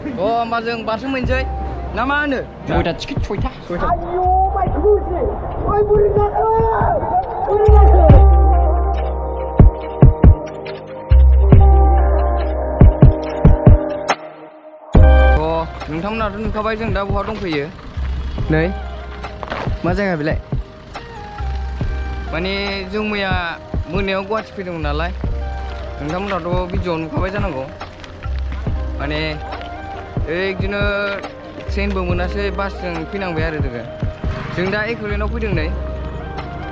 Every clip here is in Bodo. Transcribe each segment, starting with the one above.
होमबा जों बारसो मोनसै ना मा होनो? सयथा टिकेट सयथा आयौ माइ खुसि ओइ बोरै जाखो बोरै जाखो नोंथांमोनाथ' नुखाबाय जों दा बहा दंफैयो नै मा जायगा बेलाय माने जों मैया मोनायाव गुवाहाटि फैदोंमोन नालाय नोंथांमोनाथ' भिडिअ'आव नुखाबाय जानांगौ माने बिदिनो ट्रेनबो मोनासै बासजों फैनांबाय आरो जों दा एकलेण्डआव फैदों नै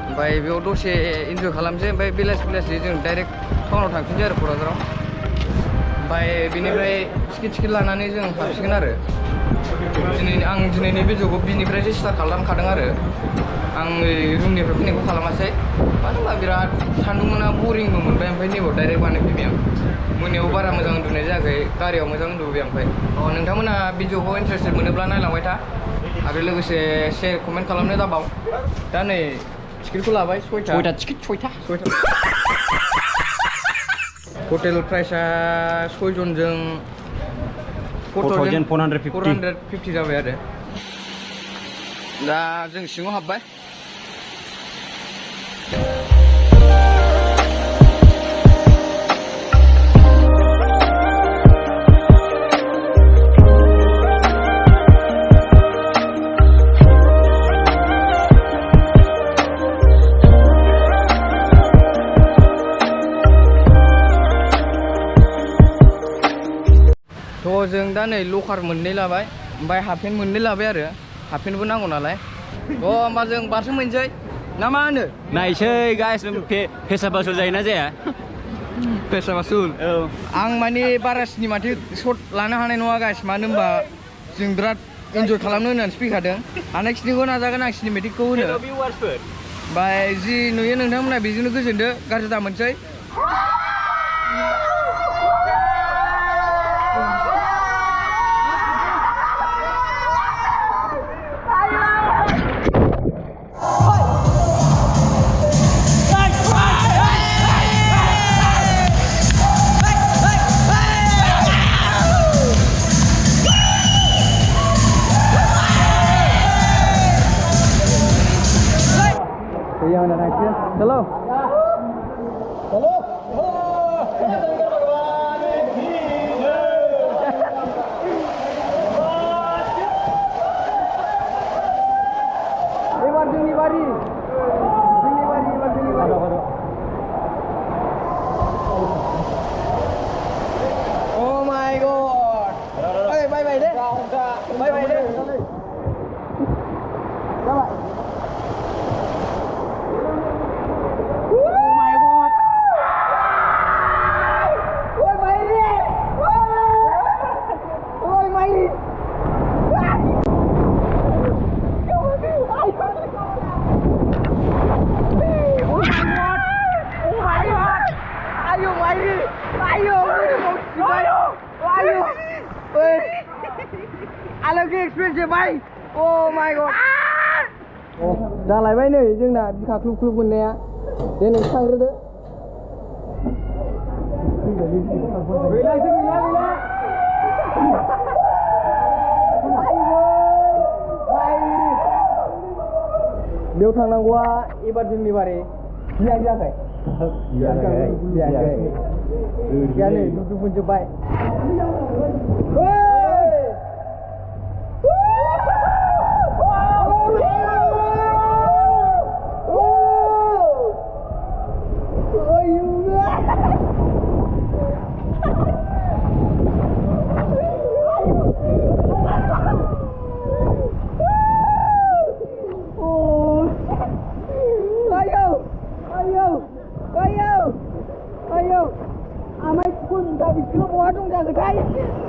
ओमफ्राय बेयाव दसे इन्जय खालामसै ओमफ्राय बेलासि जों डाइरेक्ट टाउनाव थांफिनसै आरो क'क्राझाराव ओमफ्राय बेनिफ्राय टिकेट लानानै जों हाबसिगोन आरो आं दिनैनि भिडिअ'खौ बिनिफ्रायसो स्टार्ट खालामखादों आरो आं रुमनिफ्राय फैनायखौ खालामासै मानो होनबा बिराद सान्दुंमोना बरिंबो मोनबाय ओमफ्राय नैबाव डाइरेक्ट बानायफैबाय आं मोनायाव बारा मोजां उन्दुनाय जायाखै गारियाव मोजां उन्दुबोबाय ओमफ्राय नोंथांमोना भिडिअ'खौ इन्टारेस्टेड मोनोब्ला नायलांबाय था आरो लोगोसे शेयार कमेन्ट खालामनो दाबाव दा नै टिकेटखौ लाबाय सयथा टिकेट सयथा हटेल प्राइसआ 6 जनजों 4,450 जाबाय आरो दा जों सिङाव हाबबाय जों दा नै लकार मोननै लाबाय ओमफ्राय हाफपेन्ट मोननै लाबाय आरो हाफपेन्टबो नांगौ नालाय होमबा जों बारसो मोनसै ना मा होनो नायसै गाइस फेसा बासुल जायोना जाया फेसा बासुल औ आं माने बारासिनि माथो सर्ट लानो हानाय नङा गाइस मानो होनबा जों बिराद इन्जय खालामनो होननानैसो फैखादों हानायखिनिखौ नाजागोन आं सिनेमेटिकखौ होनो ओमफ्राय जि नुयो नोंथांमोना बेजोंनो गोजोनदो गाज्रि दा मोनसै Hello. Hello. Oh my god. Hey, bye deh. Bye deh. Coba. Oh my god. जालायबाय नै जोंना बिखा ख्लुब ख्लुब मोननाया दे नों थांग्रोदो बेयाव थांनांगौआ एबार जोंनि बारे गियान जायाखै गियान नै दुब मोनजोब्बाय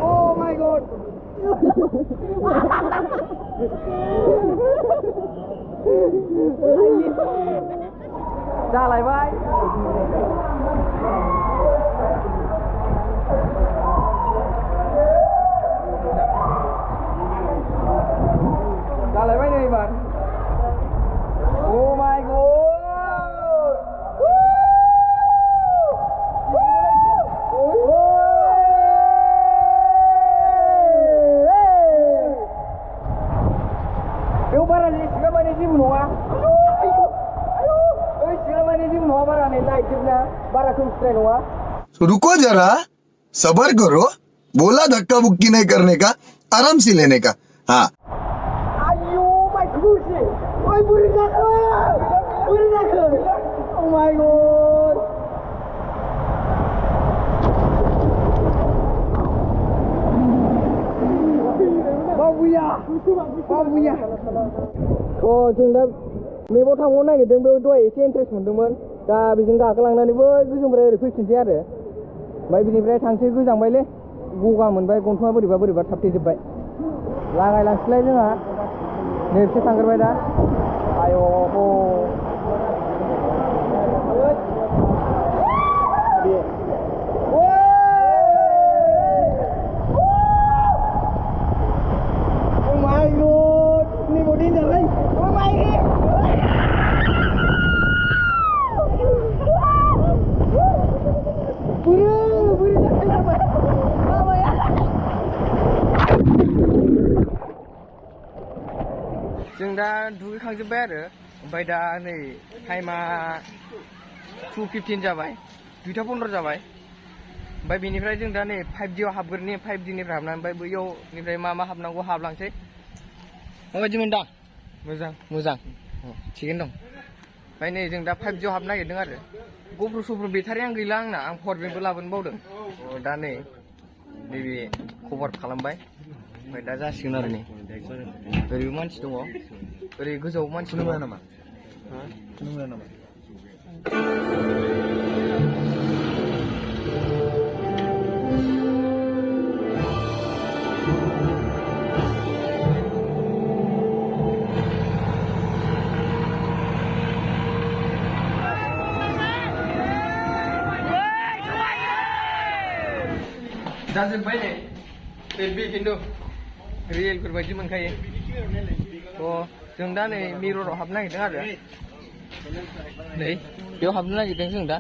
Oh my god. जालायबाय जालायबाय नै एबार Oh my god. रुको जरा, सबर करो. बोला धक्का बुक्की नहीं करने का, आराम से लेने का. हाँ. Ayo, my pussy. Oi, budak. Budak. Oh my god. Babuya. जों दा मेबाव थांबावनो नागिरदों बेयाव दहाय एसे इन्टारेस्ट मोनदोंमोन दा बेजों गाखोलांनानैबो गोजौनिफ्राय ओरै फैफिनसै आरो ओमफ्राय बिनिफ्राय थांसै गोजांबायलै गगा मोनबाय गन्थङा बोरैबा थाबथेजोब्बाय लागायलांसैलाय जोंहा नैबेसो थांग्रोबाय दा आय' जों दा दुगैखांजोब्बाय आरो ओमफ्राय दा नै टाइमा 2:15 जाबाय 2:15 जाबाय ओमफ्राय बेनिफ्राय जों दा नै 5Dआव हाबग्रोनि 5Dनिफ्राय हाबनानै ओमफ्राय बैयावनिफ्राय मा हाबनांगौ हाबलांसै माबायदि मोनदां मोजां थिगैनो दं ओमफ्राय नै जों दा 5Dआव हाबनो नागिरदों आरो गब्र' बेटारियानो गैला आंना आं पावार बेंकबो लाबोनो बावदों दा नै नैबे कभार खालामबाय ओमफ्राय दा जासिगोन आरो नै ओरैबो मानसि दङ ओरै गोजौआव मानसि दङ नामा जाजोब्बाय नै बे खिन्थु रियेलफोर बायदि मोनखायो जों दा नै मिरराव हाबनो नागिरदों आरो नै बेयाव हाबनो नागिरदों जों दा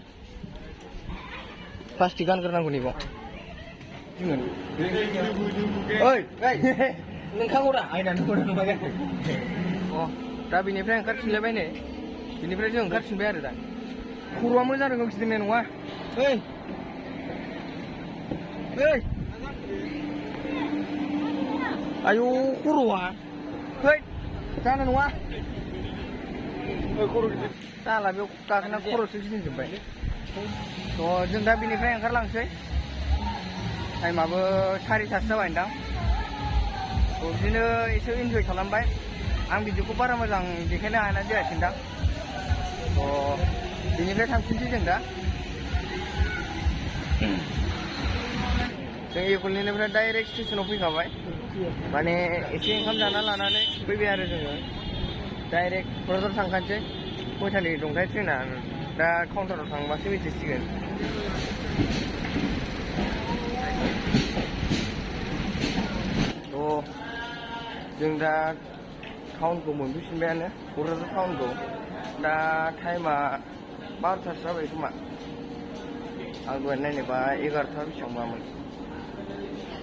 प्लास्टिक गानग्रोनांगौ नैबाव ओइ नोंखागौ दा दा बेनिफ्राय ओंखारफिनलायबाय नै बेनिफ्राय जों ओंखारफिनबाय आरो दा खर'आ मोजां रोखोम गिदिंनाय नङा आयौ खर'आ जानाय नङा जाला बेयाव गाखोना खर'सो गिदिंजोब्बाय जों दा बेनिफ्राय ओंखारलांसै टाइमाबो 4:30 जाबायदां बिदिनो एसे इन्जय खालामबाय आं भिडिअखौ बारा मोजां देखायनो हानाय जायासैदां बेनिफ्राय थांफिनसै जों दा जों एकलनिफ्राय डाइरेक्ट स्टेसनाव फैखाबाय माने एसे ओंखाम जाना लानानै फैबाय आरो जोङो डाइरेक्ट क'क्राझार थांखानोसै खयथानि दंथाय ट्रेना दा काउन्टाराव थांबासो मिथिसिगोन जों दा टाउनखौ मोनफैफिनबायानो क'क्राझार टाउनखौ दा टाइमा 12थासो जाबाय खोमा आं दहाय नायनोबा 11था बेसेबांबामोन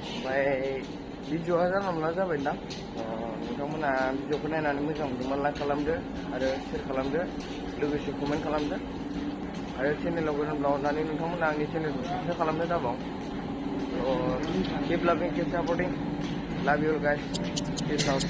ओमफ्राय भिडिअआ जानला मोनला जाबायदां नोंथांमोना भिडिअखौ नायनानै मोजां मोनदोंबा लाइक खालामदो आरो शेयार खालामदो लोगोसे कमेन्ट खालामदो आरो चेनेलाव गोदानब्ला अननानै नोंथांमोना आंनि चेनेलखौ साबस्क्राइब खालामदो दाबाव keep loving keep supporting love you all guys peace out